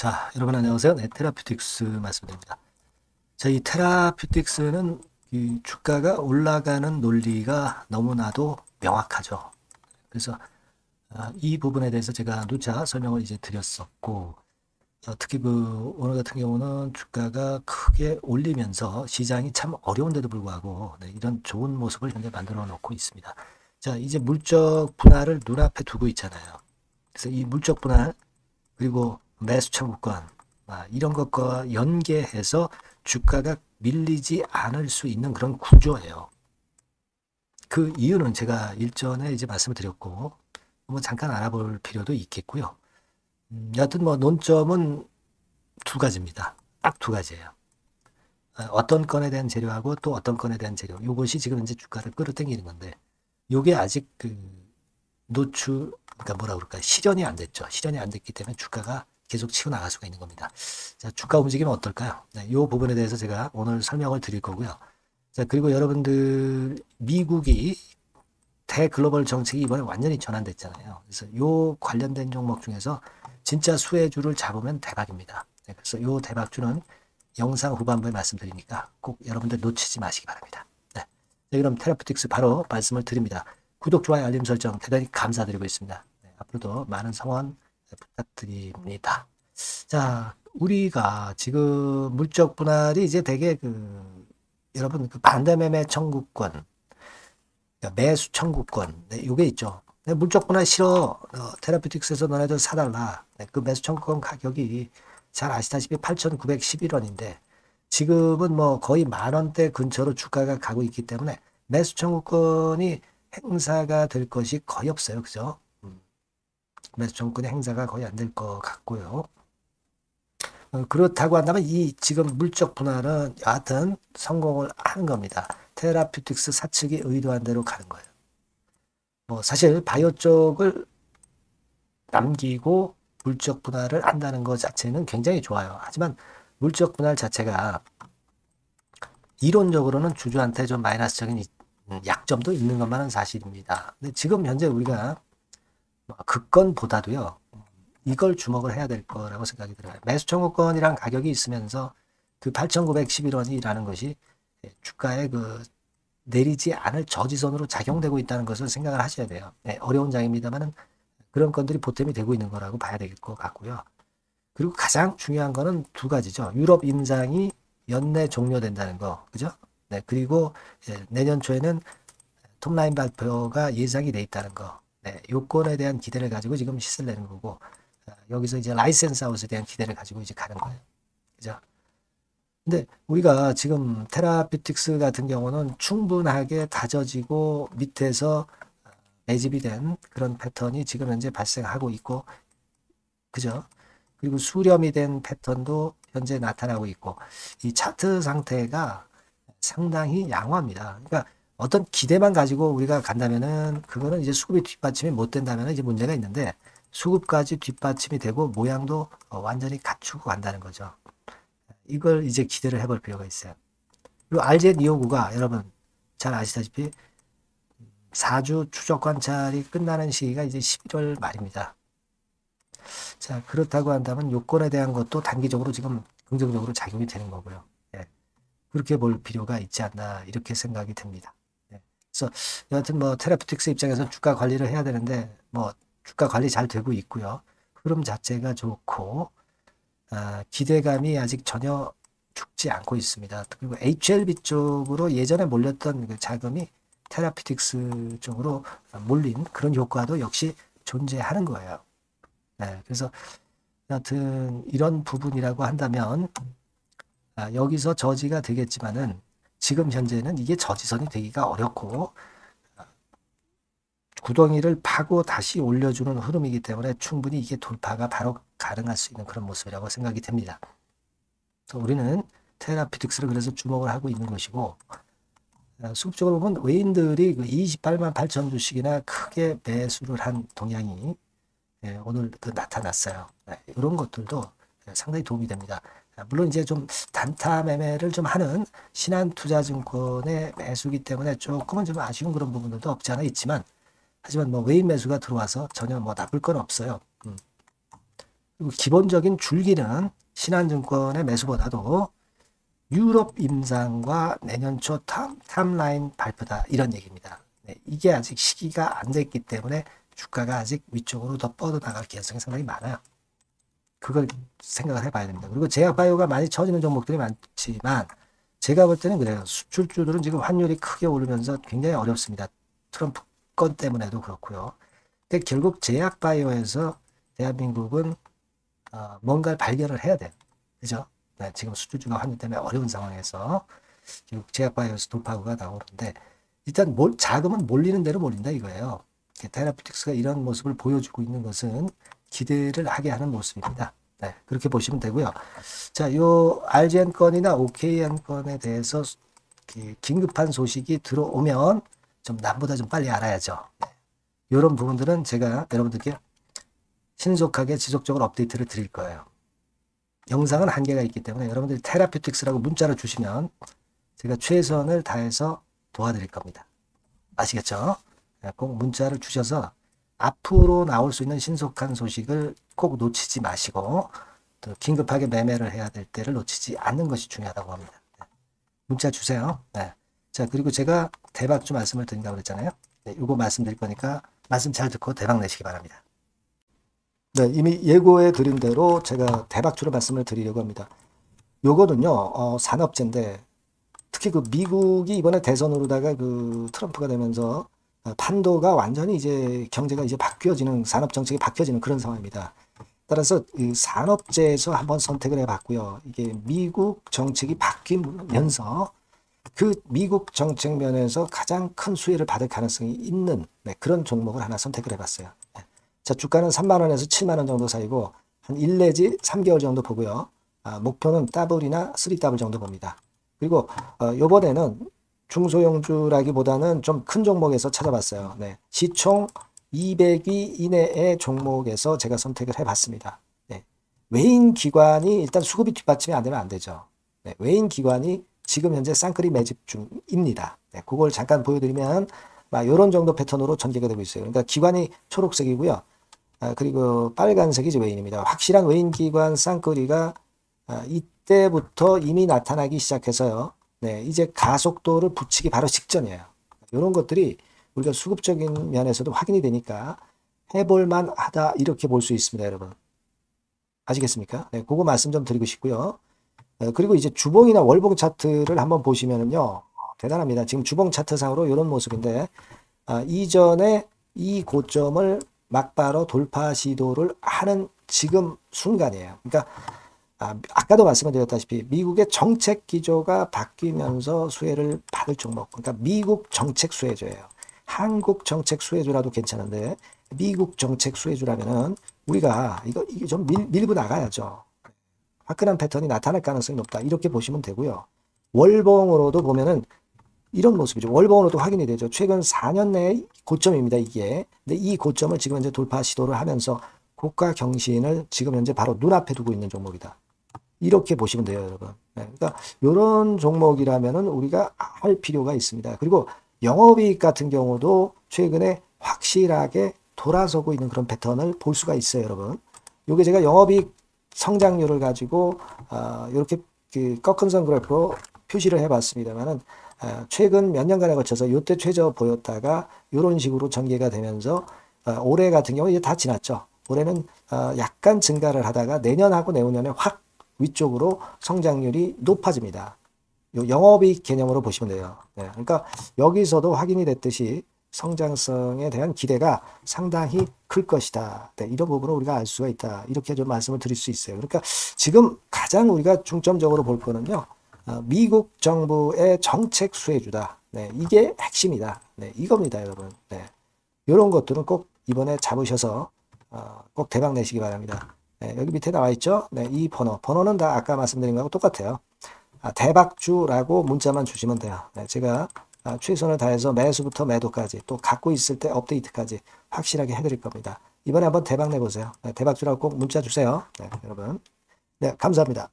자, 여러분 안녕하세요. 네, 테라퓨틱스 말씀드립니다. 자, 이 테라퓨틱스는 이 주가가 올라가는 논리가 너무나도 명확하죠. 그래서 이 부분에 대해서 제가 누차 설명을 이제 드렸었고, 특히 오늘 같은 경우는 주가가 크게 올리면서 시장이 참 어려운데도 불구하고 네, 이런 좋은 모습을 현재 만들어 놓고 있습니다. 자, 이제 물적 분할을 눈앞에 두고 있잖아요. 그래서 이 물적 분할 그리고 매수 청구권 이런 것과 연계해서 주가가 밀리지 않을 수 있는 그런 구조예요. 그 이유는 제가 일전에 이제 말씀을 드렸고 한번 잠깐 알아볼 필요도 있겠고요. 여하튼 뭐 논점은 두 가지입니다. 딱 두 가지예요. 어떤 건에 대한 재료하고 또 어떤 건에 대한 재료. 이것이 지금 이제 주가를 끌어당기는 건데 요게 아직 그러니까 뭐라 그럴까요? 실현이 안 됐죠. 실현이 안 됐기 때문에 주가가 계속 치고 나갈 수가 있는 겁니다. 자, 주가 움직임은 어떨까요? 네, 이 부분에 대해서 제가 오늘 설명을 드릴 거고요. 자, 그리고 여러분들 미국이 대글로벌 정책이 이번에 완전히 전환됐잖아요. 그래서 요 관련된 종목 중에서 진짜 수혜주를 잡으면 대박입니다. 네, 그래서 요 대박주는 영상 후반부에 말씀드리니까 꼭 여러분들 놓치지 마시기 바랍니다. 네. 네, 그럼 테라퓨틱스 바로 말씀을 드립니다. 구독, 좋아요, 알림 설정 대단히 감사드리고 있습니다. 네, 앞으로도 많은 성원 부탁드립니다. 자, 우리가 지금 물적 분할이 이제 되게 여러분 반대 매매 청구권, 그러니까 매수 청구권, 네, 요게 있죠. 네, 물적 분할 싫어. 테라퓨틱스에서 너네들 사달라. 네, 그 매수 청구권 가격이 잘 아시다시피 8,911원인데 지금은 뭐 거의 만원대 근처로 주가가 가고 있기 때문에 매수 청구권이 행사가 될 것이 거의 없어요. 그죠? 매수 청구권의 행사가 거의 안 될 것 같고요. 그렇다고 한다면 이 지금 물적 분할은 여하튼 성공을 하는 겁니다. 테라퓨틱스 사측이 의도한 대로 가는 거예요. 뭐 사실 바이오 쪽을 남기고 물적 분할을 한다는 것 자체는 굉장히 좋아요. 하지만 물적 분할 자체가 이론적으로는 주주한테 좀 마이너스적인 약점도 있는 것만은 사실입니다. 근데 지금 현재 우리가 그 건보다도요. 이걸 주목을 해야 될 거라고 생각이 들어요. 매수 청구권이랑 가격이 있으면서 그 8,911원이라는 것이 주가에 내리지 않을 저지선으로 작용되고 있다는 것을 생각을 하셔야 돼요. 네, 어려운 장입니다만은 그런 건들이 보탬이 되고 있는 거라고 봐야 될 것 같고요. 그리고 가장 중요한 거는 두 가지죠. 유럽 인장이 연내 종료된다는 거, 그죠? 네, 그리고 내년 초에는 톱라인 발표가 예상이 돼 있다는 거. 네, 요건에 대한 기대를 가지고 지금 시세를 내는 거고, 여기서 이제 라이센스 아웃에 대한 기대를 가지고 이제 가는 거예요. 그죠? 근데 우리가 지금 테라퓨틱스 같은 경우는 충분하게 다져지고 밑에서 매집이 된 그런 패턴이 지금 현재 발생하고 있고, 그죠? 그리고 수렴이 된 패턴도 현재 나타나고 있고, 이 차트 상태가 상당히 양호합니다. 그러니까 어떤 기대만 가지고 우리가 간다면은 그거는 이제 수급이 뒷받침이 못 된다면 이제 문제가 있는데 수급까지 뒷받침이 되고 모양도 완전히 갖추고 간다는 거죠. 이걸 이제 기대를 해볼 필요가 있어요. 그리고 RZ259가 여러분 잘 아시다시피 4주 추적 관찰이 끝나는 시기가 이제 11월 말입니다. 자, 그렇다고 한다면 요건에 대한 것도 단기적으로 지금 긍정적으로 작용이 되는 거고요. 예, 그렇게 볼 필요가 있지 않나 이렇게 생각이 됩니다. 예, 그래서 여하튼 뭐 테라퓨틱스 입장에서 주가 관리를 해야 되는데 뭐 주가 관리 잘 되고 있고요. 흐름 자체가 좋고 기대감이 아직 전혀 죽지 않고 있습니다. 그리고 HLB 쪽으로 예전에 몰렸던 그 자금이 테라퓨틱스 쪽으로 몰린 그런 효과도 역시 존재하는 거예요. 네, 그래서 여하튼 이런 부분이라고 한다면 여기서 저지가 되겠지만은 지금 현재는 이게 저지선이 되기가 어렵고 구덩이를 파고 다시 올려주는 흐름이기 때문에 충분히 이게 돌파가 바로 가능할 수 있는 그런 모습이라고 생각이 됩니다. 우리는 테라퓨틱스를 그래서 주목을 하고 있는 것이고 수급적으로 보면 외인들이 28만 8천 주씩이나 크게 매수를 한 동향이 오늘 나타났어요. 이런 것들도 상당히 도움이 됩니다. 물론 이제 좀 단타 매매를 좀 하는 신한투자증권의 매수기 때문에 조금은 좀 아쉬운 그런 부분들도 없지 않아 있지만 하지만 뭐 외인 매수가 들어와서 전혀 뭐 나쁠 건 없어요. 그리고 기본적인 줄기는 신한증권의 매수보다도 유럽 임상과 내년 초 탑라인 발표다 이런 얘기입니다. 네, 이게 아직 시기가 안 됐기 때문에 주가가 아직 위쪽으로 더 뻗어나갈 가능성이 상당히 많아요. 그걸 생각을 해봐야 됩니다. 그리고 제약바이오가 많이 처지는 종목들이 많지만 제가 볼 때는 그래요. 수출주들은 지금 환율이 크게 오르면서 굉장히 어렵습니다. 트럼프 건 때문에도 그렇고요. 근데 결국 제약바이오에서 대한민국은 뭔가를 발견을 해야 돼요. 그죠? 네, 지금 수출주가 환율 때문에 어려운 상황에서 결국 제약바이오에서 돌파구가 나오는데 일단 자금은 몰리는 대로 몰린다 이거예요. 테라퓨틱스가 이런 모습을 보여주고 있는 것은 기대를 하게 하는 모습입니다. 네, 그렇게 보시면 되고요. 자, 요 RGN 건이나 OKN 건에 대해서 긴급한 소식이 들어오면 좀 남보다 좀 빨리 알아야죠. 네. 이런 부분들은 제가 여러분들께 신속하게 지속적으로 업데이트를 드릴 거예요. 영상은 한계가 있기 때문에 여러분들이 테라퓨틱스라고 문자를 주시면 제가 최선을 다해서 도와드릴 겁니다. 아시겠죠? 꼭 문자를 주셔서 앞으로 나올 수 있는 신속한 소식을 꼭 놓치지 마시고 또 긴급하게 매매를 해야 될 때를 놓치지 않는 것이 중요하다고 합니다. 네. 문자 주세요. 네. 자, 그리고 제가 대박주 말씀을 드린다고 그랬잖아요. 네, 이거 말씀드릴 거니까 말씀 잘 듣고 대박 내시기 바랍니다. 네, 이미 예고해 드린 대로 제가 대박주로 말씀을 드리려고 합니다. 요거는요, 산업재인데 특히 그 미국이 이번에 대선으로다가 그 트럼프가 되면서 판도가 완전히 이제 경제가 이제 바뀌어지는 산업 정책이 바뀌어지는 그런 상황입니다. 따라서 이 산업재에서 한번 선택을 해봤고요. 이게 미국 정책이 바뀌면서 그 미국 정책 면에서 가장 큰 수혜를 받을 가능성이 있는 그런 종목을 하나 선택을 해봤어요. 자, 주가는 3만 원에서 7만 원 정도 사이고 한 1 내지 3개월 정도 보고요. 목표는 더블이나 3더블 정도 봅니다. 그리고 요번에는 중소형주라기보다는 좀 큰 종목에서 찾아봤어요. 네. 시총 200위 이내의 종목에서 제가 선택을 해봤습니다. 네. 외인 기관이 일단 수급이 뒷받침이 안 되면 안 되죠. 네. 외인 기관이 지금 현재 쌍끌이 매집 중입니다. 네. 그걸 잠깐 보여드리면 이런 정도 패턴으로 전개가 되고 있어요. 그러니까 기관이 초록색이고요. 그리고 빨간색이 이제 외인입니다. 확실한 외인 기관 쌍끌이가 이때부터 이미 나타나기 시작해서요. 네, 이제 가속도를 붙이기 바로 직전이에요. 이런 것들이 우리가 수급적인 면에서도 확인이 되니까 해볼만 하다 이렇게 볼 수 있습니다, 여러분. 아시겠습니까? 네, 그거 말씀 좀 드리고 싶고요. 그리고 이제 주봉이나 월봉 차트를 한번 보시면은요, 대단합니다. 지금 주봉 차트상으로 이런 모습인데 이전에 이 고점을 막바로 돌파 시도를 하는 지금 순간이에요. 그러니까 아까도 말씀을 드렸다시피 미국의 정책 기조가 바뀌면서 수혜를 받을 종목, 그러니까 미국 정책 수혜주예요. 한국 정책 수혜주라도 괜찮은데 미국 정책 수혜주라면은 우리가 이게 좀 밀고 나가야죠. 화끈한 패턴이 나타날 가능성이 높다 이렇게 보시면 되고요. 월봉으로도 보면은 이런 모습이죠. 월봉으로도 확인이 되죠. 최근 4년 내의 고점입니다, 이게. 근데 이 고점을 지금 현재 돌파 시도를 하면서 고가 경신을 지금 현재 바로 눈앞에 두고 있는 종목이다. 이렇게 보시면 돼요, 여러분. 네, 그러니까 이런 종목이라면은 우리가 할 필요가 있습니다. 그리고 영업이익 같은 경우도 최근에 확실하게 돌아서고 있는 그런 패턴을 볼 수가 있어요, 여러분. 요게 제가 영업이익 성장률을 가지고 이렇게 그 꺾은 선 그래프로 표시를 해봤습니다만은 최근 몇 년간에 거쳐서 이때 최저 보였다가 이런 식으로 전개가 되면서 올해 같은 경우 이제 다 지났죠. 올해는 약간 증가를 하다가 내년하고 내후년에 확 위쪽으로 성장률이 높아집니다. 요 영업이익 개념으로 보시면 돼요. 네, 그러니까 여기서도 확인이 됐듯이 성장성에 대한 기대가 상당히 클 것이다. 네, 이런 부분을 우리가 알 수가 있다. 이렇게 좀 말씀을 드릴 수 있어요. 그러니까 지금 가장 우리가 중점적으로 볼 거는요. 미국 정부의 정책 수혜주다. 네, 이게 핵심이다. 네, 이겁니다, 여러분. 네, 이런 것들은 꼭 이번에 잡으셔서 꼭 대박 내시기 바랍니다. 네, 여기 밑에 나와 있죠? 네, 이 번호는 다 아까 말씀드린 거하고 똑같아요. 대박주라고 문자만 주시면 돼요. 네, 제가 최선을 다해서 매수부터 매도까지 또 갖고 있을 때 업데이트까지 확실하게 해드릴 겁니다. 이번에 한번 대박 내보세요. 네, 대박주라고 꼭 문자 주세요. 네, 여러분. 네, 감사합니다.